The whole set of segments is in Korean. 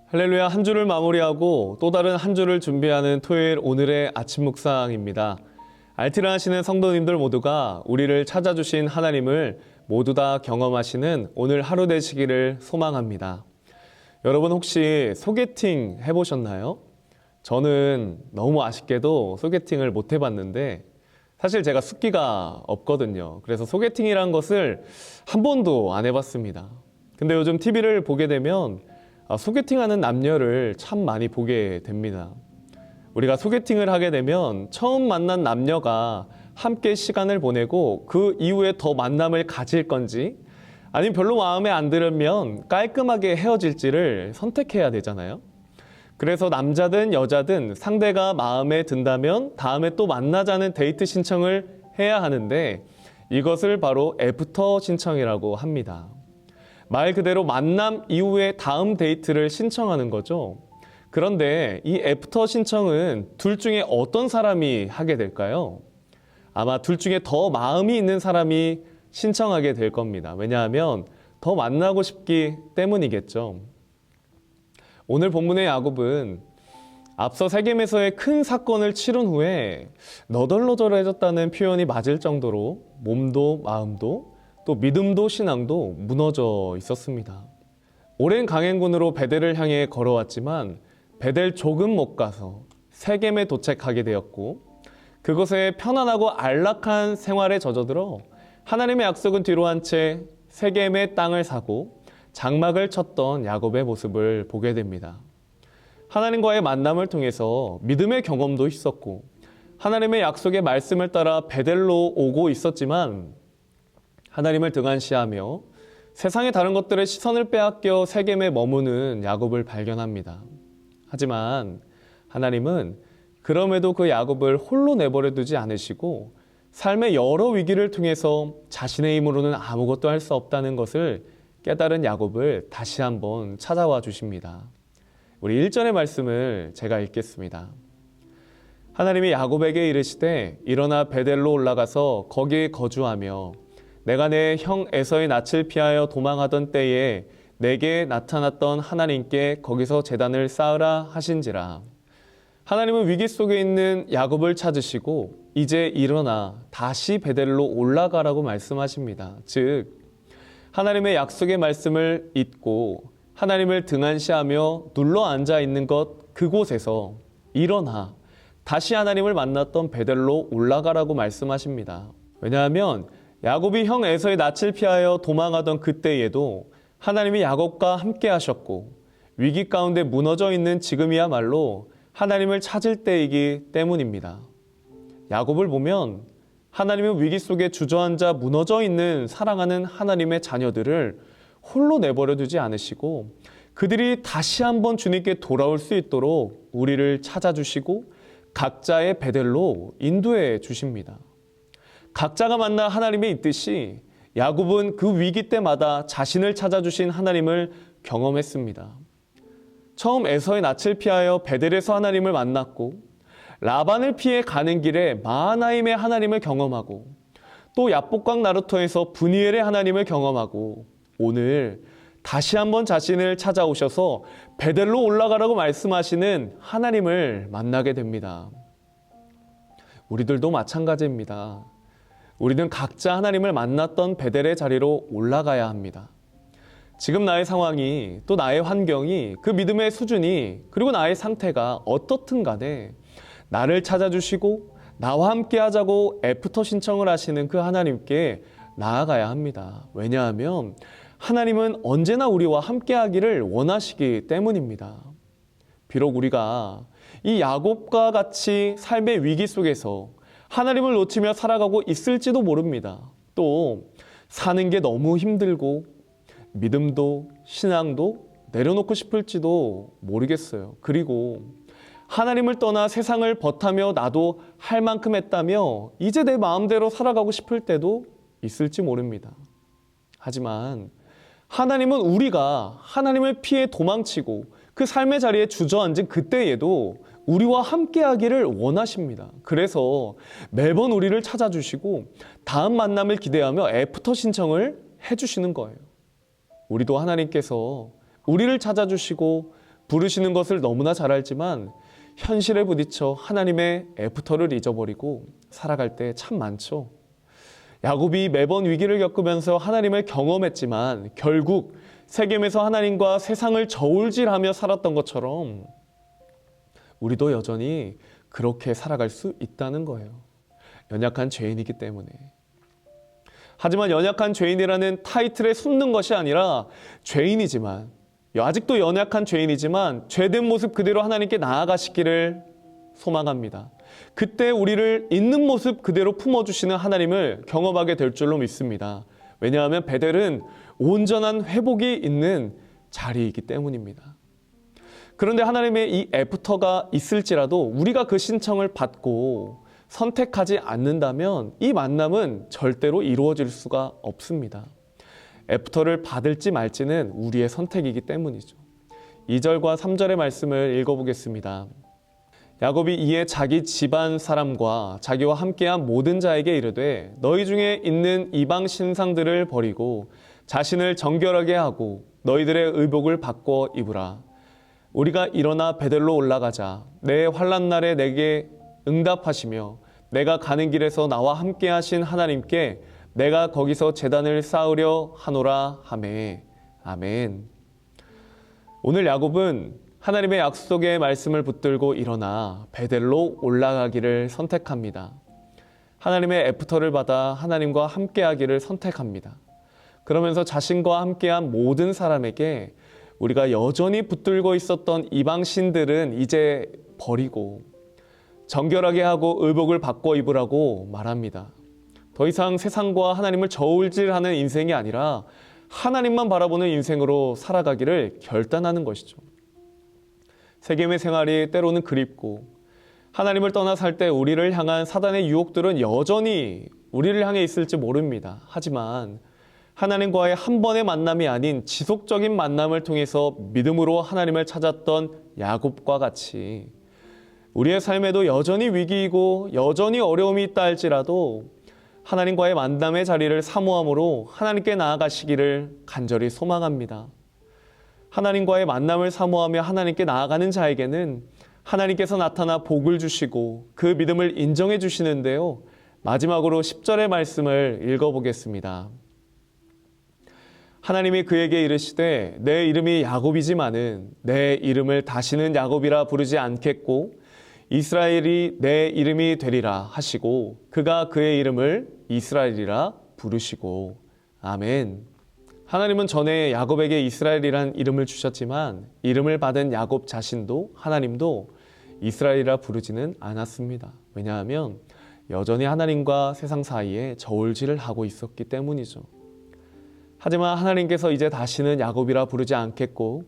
할렐루야, 한 주를 마무리하고 또 다른 한 주를 준비하는 토요일 오늘의 아침 묵상입니다. 알티를 하시는 성도님들 모두가 우리를 찾아주신 하나님을 모두 다 경험하시는 오늘 하루 되시기를 소망합니다. 여러분 혹시 소개팅 해보셨나요? 저는 너무 아쉽게도 소개팅을 못 해봤는데 사실 제가 숫기가 없거든요. 그래서 소개팅이란 것을 한 번도 안 해봤습니다. 근데 요즘 TV를 보게 되면 소개팅하는 남녀를 참 많이 보게 됩니다. 우리가 소개팅을 하게 되면 처음 만난 남녀가 함께 시간을 보내고 그 이후에 더 만남을 가질 건지 아니면 별로 마음에 안 들으면 깔끔하게 헤어질지를 선택해야 되잖아요. 그래서 남자든 여자든 상대가 마음에 든다면 다음에 또 만나자는 데이트 신청을 해야 하는데 이것을 바로 애프터 신청이라고 합니다. 말 그대로 만남 이후에 다음 데이트를 신청하는 거죠. 그런데 이 애프터 신청은 둘 중에 어떤 사람이 하게 될까요? 아마 둘 중에 더 마음이 있는 사람이 신청하게 될 겁니다. 왜냐하면 더 만나고 싶기 때문이겠죠. 오늘 본문의 야곱은 앞서 세겜에서의 큰 사건을 치룬 후에 너덜너덜해졌다는 표현이 맞을 정도로 몸도 마음도 또 믿음도 신앙도 무너져 있었습니다. 오랜 강행군으로 베델을 향해 걸어왔지만 베델 조금 못 가서 세겜에 도착하게 되었고 그곳에 편안하고 안락한 생활에 젖어들어 하나님의 약속은 뒤로 한 채 세겜의 땅을 사고 장막을 쳤던 야곱의 모습을 보게 됩니다. 하나님과의 만남을 통해서 믿음의 경험도 있었고 하나님의 약속의 말씀을 따라 베델로 오고 있었지만 하나님을 등한시하며 세상의 다른 것들의 시선을 빼앗겨 세겜에 머무는 야곱을 발견합니다. 하지만 하나님은 그럼에도 그 야곱을 홀로 내버려 두지 않으시고 삶의 여러 위기를 통해서 자신의 힘으로는 아무것도 할 수 없다는 것을 깨달은 야곱을 다시 한번 찾아와 주십니다. 우리 1절의 말씀을 제가 읽겠습니다. 하나님이 야곱에게 이르시되 일어나 베델로 올라가서 거기에 거주하며 내가 내 형 에서의 낯을 피하여 도망하던 때에 내게 나타났던 하나님께 거기서 제단을 쌓으라 하신지라. 하나님은 위기 속에 있는 야곱을 찾으시고 이제 일어나 다시 베델로 올라가라고 말씀하십니다. 즉 하나님의 약속의 말씀을 잊고 하나님을 등한시하며 눌러 앉아 있는 것 그곳에서 일어나 다시 하나님을 만났던 베델로 올라가라고 말씀하십니다. 왜냐하면 야곱이 형 에서의 낯을 피하여 도망하던 그때에도 하나님이 야곱과 함께 하셨고 위기 가운데 무너져 있는 지금이야말로 하나님을 찾을 때이기 때문입니다. 야곱을 보면 하나님은 위기 속에 주저앉아 무너져 있는 사랑하는 하나님의 자녀들을 홀로 내버려 두지 않으시고 그들이 다시 한번 주님께 돌아올 수 있도록 우리를 찾아주시고 각자의 베델로 인도해 주십니다. 각자가 만나 하나님의 있듯이 야곱은 그 위기 때마다 자신을 찾아주신 하나님을 경험했습니다. 처음 에서의 낯을 피하여 베델에서 하나님을 만났고 라반을 피해 가는 길에 마하나임의 하나님을 경험하고 또 야복강 나루터에서 브니엘의 하나님을 경험하고 오늘 다시 한번 자신을 찾아오셔서 베델로 올라가라고 말씀하시는 하나님을 만나게 됩니다. 우리들도 마찬가지입니다. 우리는 각자 하나님을 만났던 베델의 자리로 올라가야 합니다. 지금 나의 상황이 또 나의 환경이 그 믿음의 수준이 그리고 나의 상태가 어떻든 간에 나를 찾아주시고 나와 함께 하자고 애프터 신청을 하시는 그 하나님께 나아가야 합니다. 왜냐하면 하나님은 언제나 우리와 함께 하기를 원하시기 때문입니다. 비록 우리가 이 야곱과 같이 삶의 위기 속에서 하나님을 놓치며 살아가고 있을지도 모릅니다. 또 사는 게 너무 힘들고 믿음도 신앙도 내려놓고 싶을지도 모르겠어요. 그리고 하나님을 떠나 세상을 버타며 나도 할 만큼 했다며 이제 내 마음대로 살아가고 싶을 때도 있을지 모릅니다. 하지만 하나님은 우리가 하나님을 피해 도망치고 그 삶의 자리에 주저앉은 그때에도 우리와 함께하기를 원하십니다. 그래서 매번 우리를 찾아주시고 다음 만남을 기대하며 애프터 신청을 해주시는 거예요. 우리도 하나님께서 우리를 찾아주시고 부르시는 것을 너무나 잘 알지만 현실에 부딪혀 하나님의 애프터를 잊어버리고 살아갈 때 참 많죠. 야곱이 매번 위기를 겪으면서 하나님을 경험했지만 결국 세겜에서 하나님과 세상을 저울질하며 살았던 것처럼 우리도 여전히 그렇게 살아갈 수 있다는 거예요. 연약한 죄인이기 때문에. 하지만 연약한 죄인이라는 타이틀에 숨는 것이 아니라 죄인이지만, 아직도 연약한 죄인이지만 죄된 모습 그대로 하나님께 나아가시기를 소망합니다. 그때 우리를 있는 모습 그대로 품어주시는 하나님을 경험하게 될 줄로 믿습니다. 왜냐하면 베델은 온전한 회복이 있는 자리이기 때문입니다. 그런데 하나님의 이 애프터가 있을지라도 우리가 그 신청을 받고 선택하지 않는다면 이 만남은 절대로 이루어질 수가 없습니다. 애프터를 받을지 말지는 우리의 선택이기 때문이죠. 2절과 3절의 말씀을 읽어보겠습니다. 야곱이 이에 자기 집안 사람과 자기와 함께한 모든 자에게 이르되 너희 중에 있는 이방 신상들을 버리고 자신을 정결하게 하고 너희들의 의복을 바꿔 입으라. 우리가 일어나 베델로 올라가자. 내 환난 날에 내게 응답하시며 내가 가는 길에서 나와 함께 하신 하나님께 내가 거기서 제단을 쌓으려 하노라 하매. 아멘. 오늘 야곱은 하나님의 약속의 말씀을 붙들고 일어나 베델로 올라가기를 선택합니다. 하나님의 애프터를 받아 하나님과 함께하기를 선택합니다. 그러면서 자신과 함께한 모든 사람에게 우리가 여전히 붙들고 있었던 이방신들은 이제 버리고 정결하게 하고 의복을 바꿔 입으라고 말합니다. 더 이상 세상과 하나님을 저울질하는 인생이 아니라 하나님만 바라보는 인생으로 살아가기를 결단하는 것이죠. 세겜의 생활이 때로는 그립고 하나님을 떠나 살 때 우리를 향한 사단의 유혹들은 여전히 우리를 향해 있을지 모릅니다. 하지만 하나님과의 한 번의 만남이 아닌 지속적인 만남을 통해서 믿음으로 하나님을 찾았던 야곱과 같이 우리의 삶에도 여전히 위기이고 여전히 어려움이 있다 할지라도 하나님과의 만남의 자리를 사모함으로 하나님께 나아가시기를 간절히 소망합니다. 하나님과의 만남을 사모하며 하나님께 나아가는 자에게는 하나님께서 나타나 복을 주시고 그 믿음을 인정해 주시는데요. 마지막으로 10절의 말씀을 읽어보겠습니다. 하나님이 그에게 이르시되 내 이름이 야곱이지만은 내 이름을 다시는 야곱이라 부르지 않겠고 이스라엘이 내 이름이 되리라 하시고 그가 그의 이름을 이스라엘이라 부르시고. 아멘. 하나님은 전에 야곱에게 이스라엘이란 이름을 주셨지만 이름을 받은 야곱 자신도 하나님도 이스라엘이라 부르지는 않았습니다. 왜냐하면 여전히 하나님과 세상 사이에 저울질을 하고 있었기 때문이죠. 하지만 하나님께서 이제 다시는 야곱이라 부르지 않겠고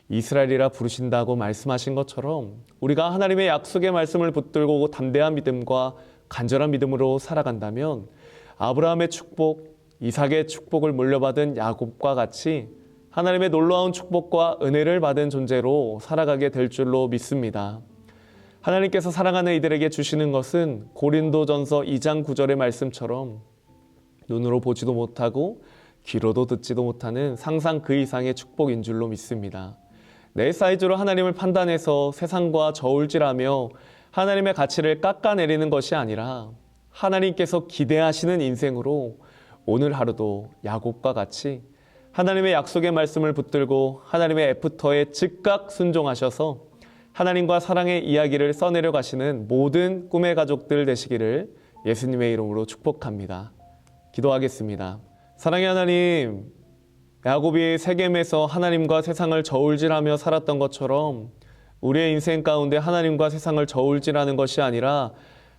이스라엘이라 부르신다고 말씀하신 것처럼 우리가 하나님의 약속의 말씀을 붙들고 담대한 믿음과 간절한 믿음으로 살아간다면 아브라함의 축복, 이삭의 축복을 물려받은 야곱과 같이 하나님의 놀라운 축복과 은혜를 받은 존재로 살아가게 될 줄로 믿습니다. 하나님께서 사랑하는 이들에게 주시는 것은 고린도전서 2장 9절의 말씀처럼 눈으로 보지도 못하고 귀로도 듣지도 못하는 상상 그 이상의 축복인 줄로 믿습니다. 내 사이즈로 하나님을 판단해서 세상과 저울질하며 하나님의 가치를 깎아내리는 것이 아니라 하나님께서 기대하시는 인생으로 오늘 하루도 야곱과 같이 하나님의 약속의 말씀을 붙들고 하나님의 애프터에 즉각 순종하셔서 하나님과 사랑의 이야기를 써내려 가시는 모든 꿈의 가족들 되시기를 예수님의 이름으로 축복합니다. 기도하겠습니다. 사랑의 하나님, 야곱이 세겜에서 하나님과 세상을 저울질하며 살았던 것처럼 우리의 인생 가운데 하나님과 세상을 저울질하는 것이 아니라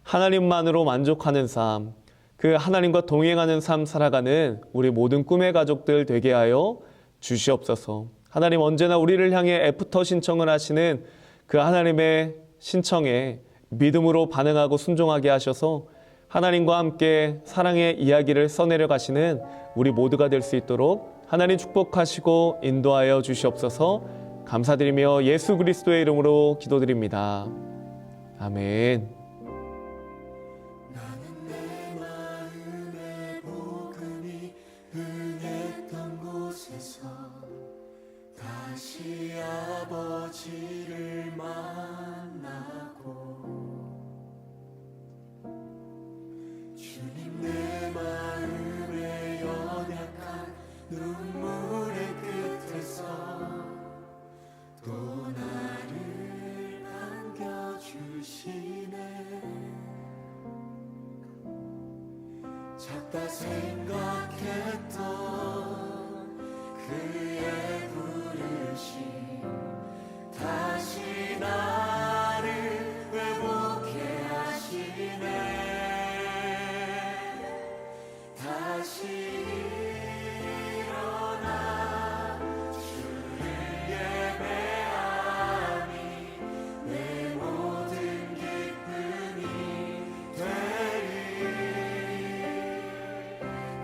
하나님만으로 만족하는 삶, 그 하나님과 동행하는 삶 살아가는 우리 모든 꿈의 가족들 되게 하여 주시옵소서. 하나님 언제나 우리를 향해 애프터 신청을 하시는 그 하나님의 신청에 믿음으로 반응하고 순종하게 하셔서 하나님과 함께 사랑의 이야기를 써내려 가시는 우리 모두가 될 수 있도록 하나님 축복하시고 인도하여 주시옵소서. 감사드리며 예수 그리스도의 이름으로 기도드립니다. 아멘. 나는 내 마음에 복음이 흥했던 곳에서 다시 아버지를 만나고 주님 내 마음에 연약한 눈물의 끝에서 또 나를 반겨주시네. 작다 생각했던 그의 부르심 다시 나를 회복해 하시네. 다시 일어나 주를 예배하니 내 모든 기쁨이 되리.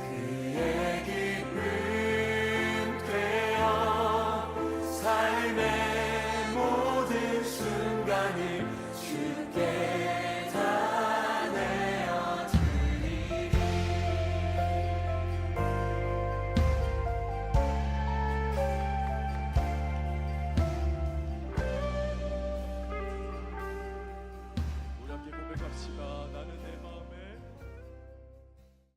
그의 기쁨 되어 삶의 모든 순간을 주께